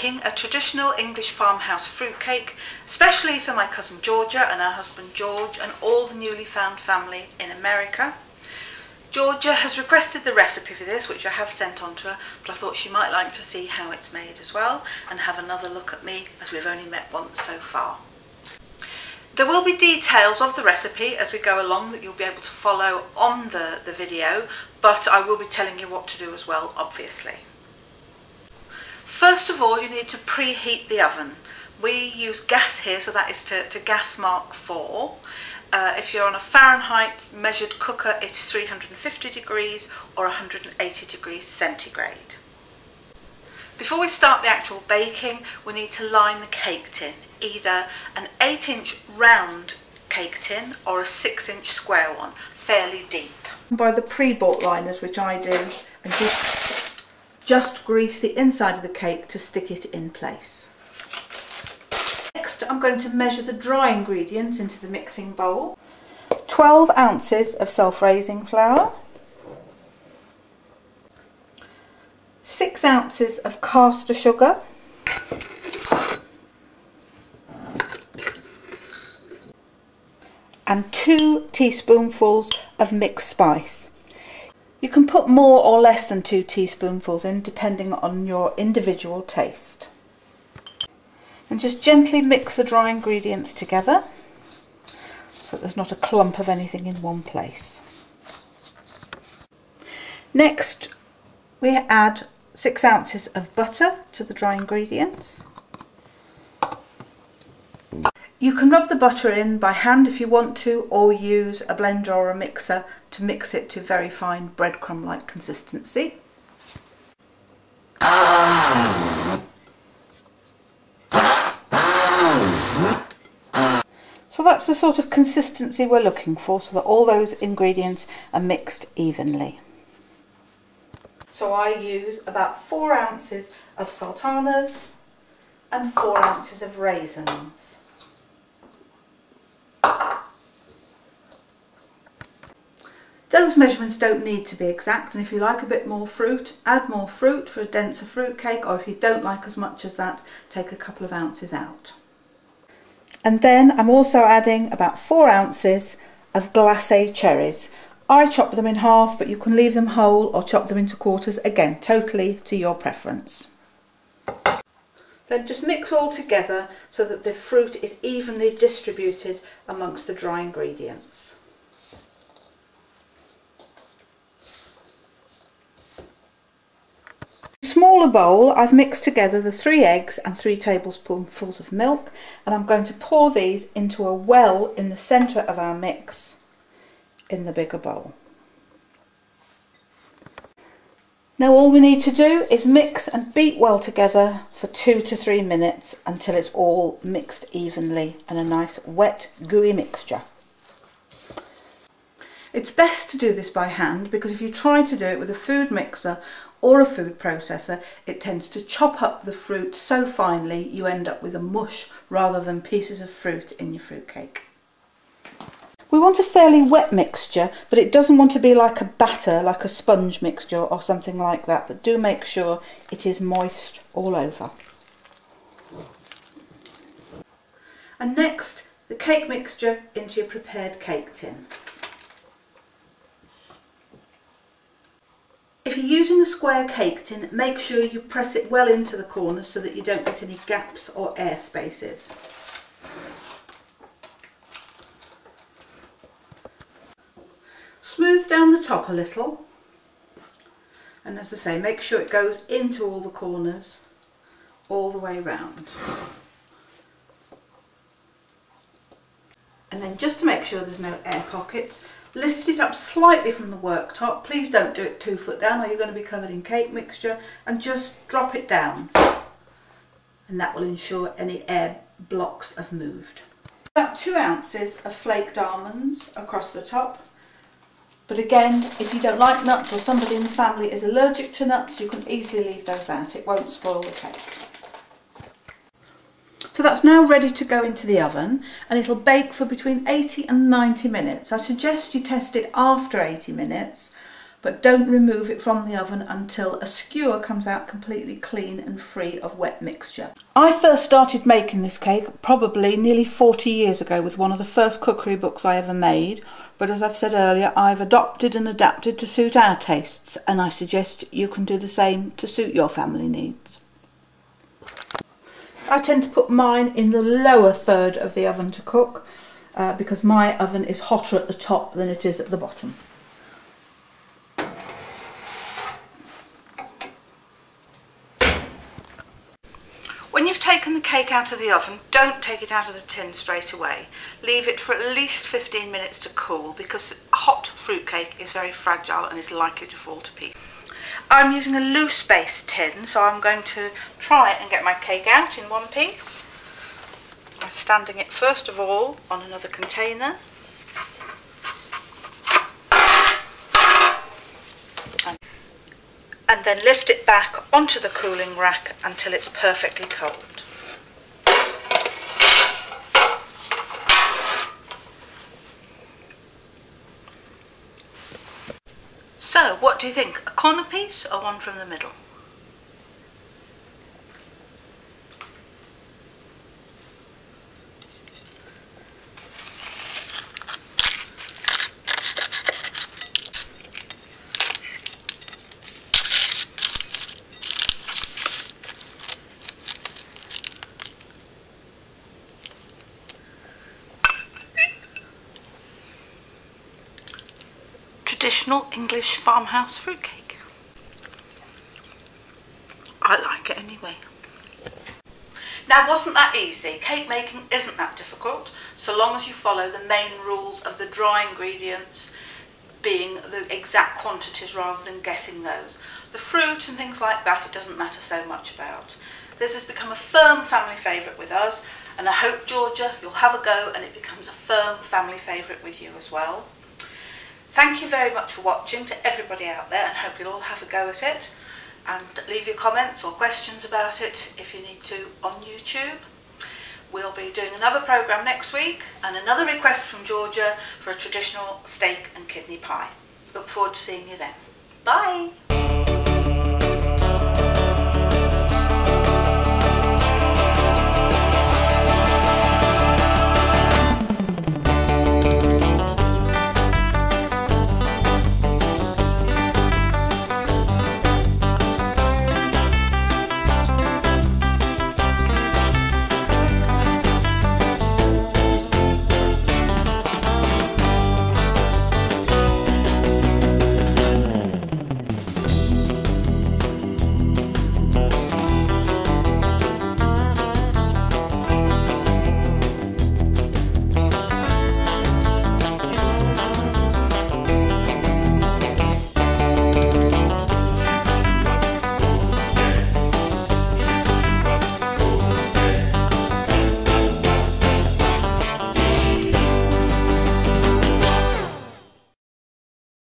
making a traditional English farmhouse fruitcake, especially for my cousin Georgia and her husband George and all the newly found family in America. Georgia has requested the recipe for this, which I have sent on to her, but I thought she might like to see how it's made as well and have another look at me, as we've only met once so far. There will be details of the recipe as we go along that you'll be able to follow on the video, but I will be telling you what to do as well, obviously. First of all, you need to preheat the oven. We use gas here, so that is to gas mark 4. If you're on a Fahrenheit measured cooker, it is 350 degrees or 180 degrees centigrade. Before we start the actual baking, we need to line the cake tin, either an 8-inch round cake tin or a 6-inch square one, fairly deep. By the pre-bought liners, which I do, and just grease the inside of the cake to stick it in place. Next, I'm going to measure the dry ingredients into the mixing bowl. 12 ounces of self-raising flour, 6 ounces of caster sugar, and 2 teaspoonfuls of mixed spice. You can put more or less than 2 teaspoonfuls in, depending on your individual taste. And just gently mix the dry ingredients together so there's not a clump of anything in one place. Next, we add 6 ounces of butter to the dry ingredients. You can rub the butter in by hand if you want to, or use a blender or a mixer to mix it to very fine breadcrumb-like consistency. So that's the sort of consistency we're looking for, so that all those ingredients are mixed evenly. So I use about 4 ounces of sultanas and 4 ounces of raisins. Those measurements don't need to be exact, and if you like a bit more fruit, add more fruit for a denser fruit cake, or if you don't like as much as that, take a couple of ounces out. And then I'm also adding about 4 ounces of glacé cherries. I chop them in half, but you can leave them whole or chop them into quarters, again totally to your preference. Then just mix all together so that the fruit is evenly distributed amongst the dry ingredients. In a smaller bowl, I've mixed together the 3 eggs and 3 tablespoonfuls of milk, and I'm going to pour these into a well in the centre of our mix in the bigger bowl. Now all we need to do is mix and beat well together for 2 to 3 minutes until it's all mixed evenly and a nice wet gooey mixture. It's best to do this by hand, because if you try to do it with a food mixer or a food processor, it tends to chop up the fruit so finely you end up with a mush rather than pieces of fruit in your fruit cake. We want a fairly wet mixture, but it doesn't want to be like a batter, like a sponge mixture or something like that, but do make sure it is moist all over. And next, the cake mixture into your prepared cake tin. If you're using a square cake tin, make sure you press it well into the corners so that you don't get any gaps or air spaces. Smooth down the top a little, and as I say, make sure it goes into all the corners all the way round. And then, just to make sure there's no air pockets, lift it up slightly from the worktop. Please don't do it 2 foot down or you're going to be covered in cake mixture, and just drop it down, and that will ensure any air blocks have moved. About 2 ounces of flaked almonds across the top. But again, if you don't like nuts or somebody in the family is allergic to nuts, you can easily leave those out. It won't spoil the cake. So that's now ready to go into the oven, and it'll bake for between 80 and 90 minutes. I suggest you test it after 80 minutes, but don't remove it from the oven until a skewer comes out completely clean and free of wet mixture. I first started making this cake probably nearly 40 years ago with one of the first cookery books I ever made, but as I've said earlier, I've adopted and adapted to suit our tastes, and I suggest you can do the same to suit your family needs. I tend to put mine in the lower third of the oven to cook because my oven is hotter at the top than it is at the bottom. When you've taken the cake out of the oven, don't take it out of the tin straight away. Leave it for at least 15 minutes to cool because hot fruit cake is very fragile and is likely to fall to pieces. I'm using a loose base tin, so I'm going to try and get my cake out in one piece. I'm standing it first of all on another container. And then lift it back onto the cooling rack until it's perfectly cold. So, what do you think? A corner piece or one from the middle? Traditional English farmhouse fruitcake. I like it anyway. Now, wasn't that easy? Cake making isn't that difficult, so long as you follow the main rules of the dry ingredients being the exact quantities rather than guessing those. The fruit and things like that, it doesn't matter so much about. This has become a firm family favourite with us, and I hope, Georgia, you'll have a go and it becomes a firm family favourite with you as well. Thank you very much for watching to everybody out there, and hope you'll all have a go at it. And leave your comments or questions about it if you need to on YouTube. We'll be doing another programme next week and another request from Georgia for a traditional steak and kidney pie. Look forward to seeing you then. Bye!